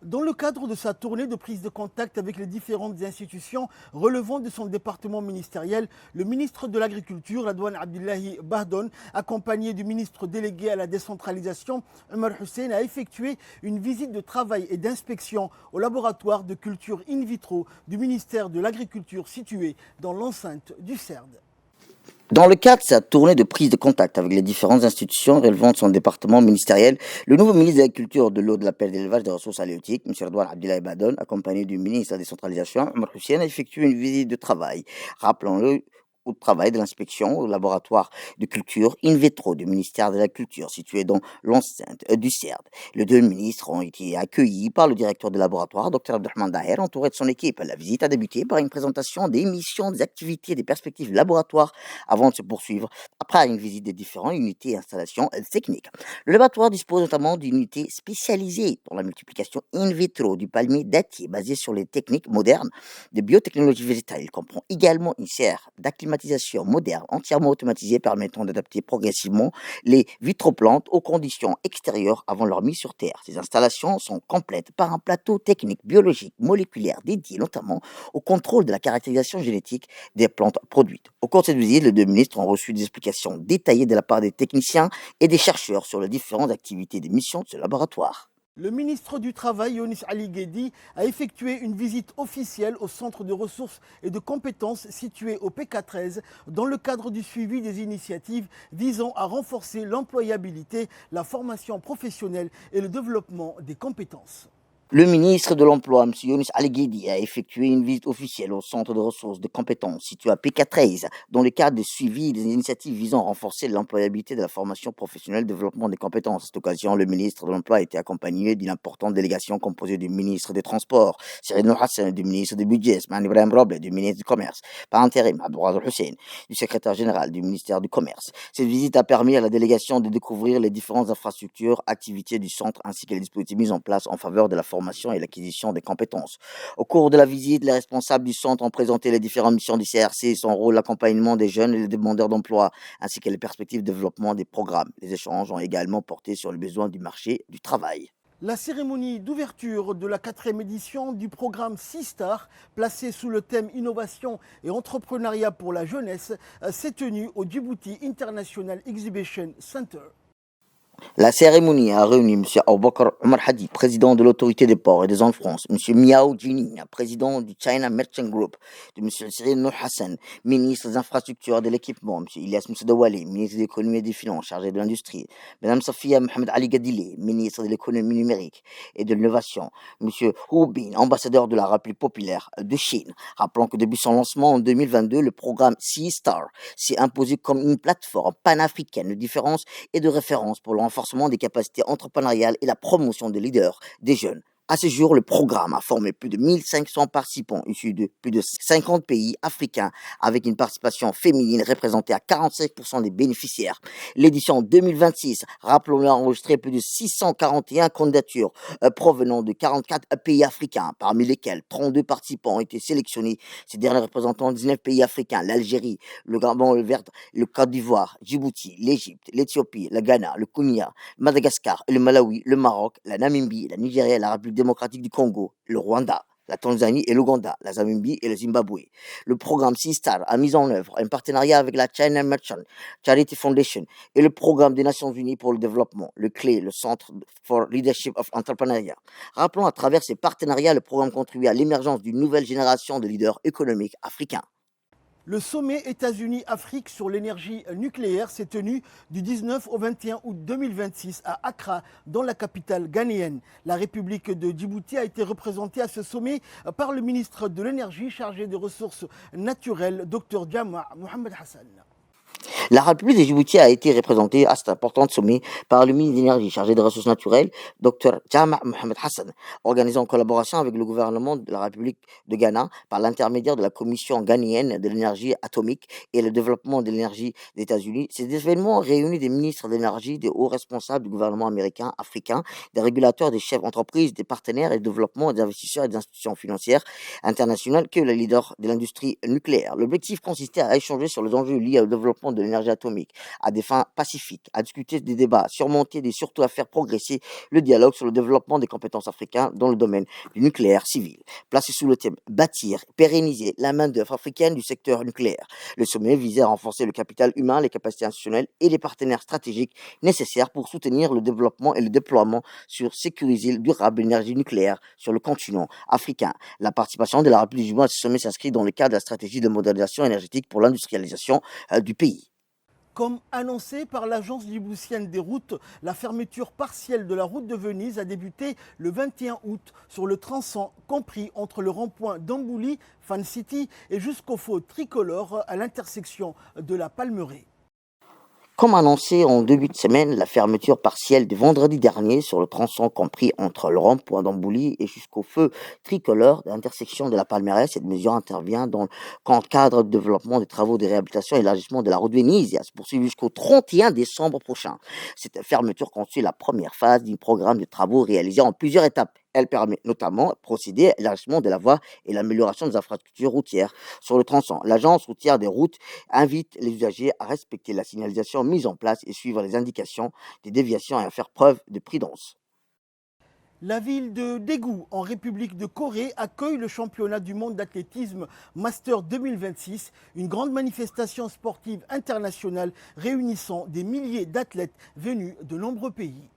Dans le cadre de sa tournée de prise de contact avec les différentes institutions relevant de son département ministériel, le ministre de l'Agriculture, Radouane Abdullahi Bahdon, accompagné du ministre délégué à la décentralisation, Omar Hussein, a effectué une visite de travail et d'inspection au laboratoire de culture in vitro du ministère de l'Agriculture situé dans l'enceinte du CERD. Dans le cadre de sa tournée de prise de contact avec les différentes institutions relevant de son département ministériel, le nouveau ministre de l'Agriculture, de l'eau, de la pêche, de l'élevage et des ressources halieutiques, M. Radouane Abdullahi Bahdon, accompagné du ministre de la décentralisation, Omar Hussein, a effectué une visite de travail. Rappelons-le, au travail de l'inspection au laboratoire de culture in vitro du ministère de la Culture situé dans l'enceinte du CERD. Les deux ministres ont été accueillis par le directeur du laboratoire, Dr Abdelrahman Daher, entouré de son équipe. La visite a débuté par une présentation des missions, des activités, des perspectives laboratoires avant de se poursuivre après une visite des différentes unités et installations techniques. Le laboratoire dispose notamment d'une unité spécialisée dans la multiplication in vitro du palmier dattier basée sur les techniques modernes de biotechnologie végétale. Il comprend également une serre d'acclimatation moderne, entièrement automatisée, permettant d'adapter progressivement les vitroplantes aux conditions extérieures avant leur mise sur terre. Ces installations sont complètes par un plateau technique, biologique, moléculaire dédié notamment au contrôle de la caractérisation génétique des plantes produites. Au cours de cette visite, les deux ministres ont reçu des explications détaillées de la part des techniciens et des chercheurs sur les différentes activités des missions de ce laboratoire. Le ministre du Travail, Younis Ali Guedi, a effectué une visite officielle au centre de ressources et de compétences situé au PK13 dans le cadre du suivi des initiatives visant à renforcer l'employabilité, la formation professionnelle et le développement des compétences. Le ministre de l'Emploi, M. Younis Ali Guedi, a effectué une visite officielle au centre de ressources de compétences situé à PK13 dans le cadre du suivi des initiatives visant à renforcer l'employabilité de la formation professionnelle et le développement des compétences. À cette occasion, le ministre de l'Emploi a été accompagné d'une importante délégation composée du ministre des Transports, Cyril Nour Hassan, du ministre du Budget, Ismaël Ibrahim Roble, du ministre du Commerce, par intérim, Abdourazou Hussein, du secrétaire général du ministère du Commerce. Cette visite a permis à la délégation de découvrir les différentes infrastructures, activités du centre ainsi que les dispositifs mis en place en faveur de la formation et l'acquisition des compétences. Au cours de la visite, les responsables du centre ont présenté les différentes missions du CRC, son rôle d'accompagnement des jeunes et des demandeurs d'emploi, ainsi que les perspectives de développement des programmes. Les échanges ont également porté sur les besoins du marché du travail. La cérémonie d'ouverture de la 4e édition du programme 6 Stars, placé sous le thème Innovation et entrepreneuriat pour la jeunesse, s'est tenue au Djibouti International Exhibition Center. La cérémonie a réuni M. Aboubakar Omar Hadi, président de l'autorité des ports et des zones France, M. Miao Jining, président du China Merchant Group, de M. Cyril Nour Hassan, ministre des infrastructures et de l'équipement, M. Ilyas Moussadawali, ministre de l'économie et des finances, chargé de l'industrie, Mme Safia Mohamed Ali Gadile, ministre de l'économie numérique et de l'innovation, M. Hu Bin, ambassadeur de la République populaire de Chine. Rappelons que depuis son lancement en 2022, le programme Sea Star s'est imposé comme une plateforme panafricaine de différence et de référence pour renforcement des capacités entrepreneuriales et la promotion des leaders, des jeunes. À ce jour, le programme a formé plus de 1500 participants issus de plus de 50 pays africains avec une participation féminine représentée à 45% des bénéficiaires. L'édition 2026, rappelons-le, a enregistré plus de 641 candidatures provenant de 44 pays africains, parmi lesquels 32 participants ont été sélectionnés. Ces derniers représentant 19 pays africains, l'Algérie, le Gabon, le Côte d'Ivoire, Djibouti, l'Égypte, l'Éthiopie, le Ghana, le Kenya, Madagascar, le Malawi, le Maroc, la Namibie, la Nigeria, la République démocratique du Congo, le Rwanda, la Tanzanie et l'Ouganda, la Zambie et le Zimbabwe. Le programme Seastar a mis en œuvre un partenariat avec la China Merchant Charity Foundation et le programme des Nations Unies pour le développement, le CLE, le Centre for Leadership of Entrepreneurship. Rappelons à travers ces partenariats, le programme contribue à l'émergence d'une nouvelle génération de leaders économiques africains. Le sommet États-Unis-Afrique sur l'énergie nucléaire s'est tenu du 19 au 21 août 2026 à Accra, dans la capitale ghanéenne. La République de Djibouti a été représentée à ce sommet par le ministre de l'Énergie chargé des ressources naturelles, Dr Jama' Mohamed Hassan. La République de Djibouti a été représentée à cet important sommet par le ministre de l'Énergie chargé des ressources naturelles, Dr Jama' Mohamed Hassan, organisé en collaboration avec le gouvernement de la République de Ghana par l'intermédiaire de la Commission ghanéenne de l'énergie atomique et le développement de l'énergie des États-Unis. Ces événements réunissent des ministres de l'énergie, des hauts responsables du gouvernement américain, africain, des régulateurs, des chefs d'entreprise, des partenaires et de développement, des investisseurs et des institutions financières internationales que les leaders de l'industrie nucléaire. L'objectif consistait à échanger sur les enjeux liés au développement de l'énergie atomique à des fins pacifiques, à discuter des débats, surmonter et surtout à faire progresser le dialogue sur le développement des compétences africaines dans le domaine du nucléaire civil. Placé sous le thème bâtir, pérenniser la main-d'œuvre africaine du secteur nucléaire. Le sommet visait à renforcer le capital humain, les capacités institutionnelles et les partenaires stratégiques nécessaires pour soutenir le développement et le déploiement sur sécuriser durable l'énergie nucléaire sur le continent africain. La participation de la République du Djibouti à ce sommet s'inscrit dans le cadre de la stratégie de modernisation énergétique pour l'industrialisation du pays. Comme annoncé par l'agence djiboutienne des routes, la fermeture partielle de la route de Venise a débuté le 21 août sur le tronçon compris entre le rond-point d'Ambouli, Fan City et jusqu'au faux tricolore à l'intersection de la Palmeraie. Comme annoncé en début de semaine, la fermeture partielle de vendredi dernier sur le tronçon compris entre le rond-point d'Ambouli et jusqu'au feu tricolore de l'intersection de la Palmeraie. Cette mesure intervient dans le cadre de développement des travaux de réhabilitation et élargissement de la route de Venise et elle se poursuit jusqu'au 31 décembre prochain. Cette fermeture constitue la première phase d'un programme de travaux réalisé en plusieurs étapes. Elle permet notamment de procéder à l'élargissement de la voie et l'amélioration des infrastructures routières sur le tronçon. L'agence routière des routes invite les usagers à respecter la signalisation mise en place et suivre les indications des déviations et à faire preuve de prudence. La ville de Daegu, en République de Corée, accueille le championnat du monde d'athlétisme Master 2026, une grande manifestation sportive internationale réunissant des milliers d'athlètes venus de nombreux pays.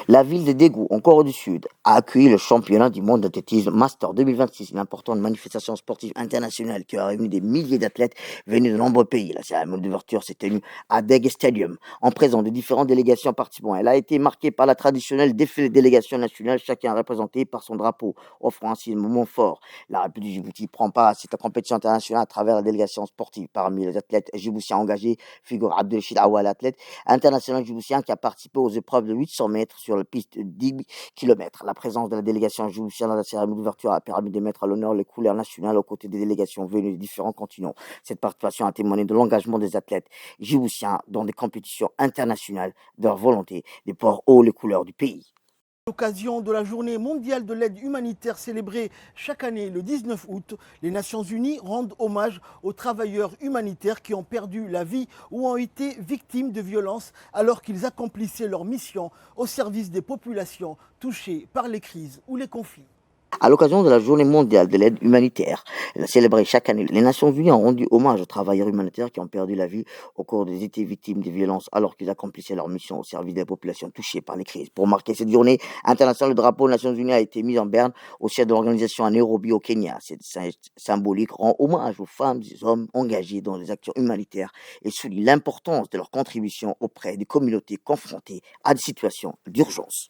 La ville de Daegu, en Corée du Sud, a accueilli le championnat du monde d'athlétisme Master 2026, une importante manifestation sportive internationale qui a réuni des milliers d'athlètes venus de nombreux pays. La cérémonie d'ouverture s'est tenue à Daegu Stadium, en présence de différentes délégations participantes. Elle a été marquée par la traditionnelle défilé de délégations nationales, chacun représenté par son drapeau, offrant ainsi un moment fort. La République du Djibouti prend part à cette compétition internationale à travers la délégation sportive. Parmi les athlètes djiboutiens engagés figure Abdelrachid Awa, l'athlète international djiboutien qui a participé aux épreuves de 800 mètres sur la piste de 10 km. La présence de la délégation djiboutienne dans la cérémonie d'ouverture a permis de mettre à l'honneur les couleurs nationales aux côtés des délégations venues des différents continents. Cette participation a témoigné de l'engagement des athlètes djiboutiens dans des compétitions internationales, de leur volonté de porter haut les couleurs du pays. À l'occasion de la journée mondiale de l'aide humanitaire célébrée chaque année le 19 août, les Nations Unies rendent hommage aux travailleurs humanitaires qui ont perdu la vie ou ont été victimes de violences alors qu'ils accomplissaient leur mission au service des populations touchées par les crises ou les conflits. À l'occasion de la journée mondiale de l'aide humanitaire, célébrée chaque année, les Nations Unies ont rendu hommage aux travailleurs humanitaires qui ont perdu la vie au cours des étés victimes de violences alors qu'ils accomplissaient leur mission au service des populations touchées par les crises. Pour marquer cette journée internationale, le drapeau des Nations Unies a été mis en berne au siège de l'organisation à Nairobi au Kenya. Cette symbolique rend hommage aux femmes et aux hommes engagés dans les actions humanitaires et souligne l'importance de leur contribution auprès des communautés confrontées à des situations d'urgence.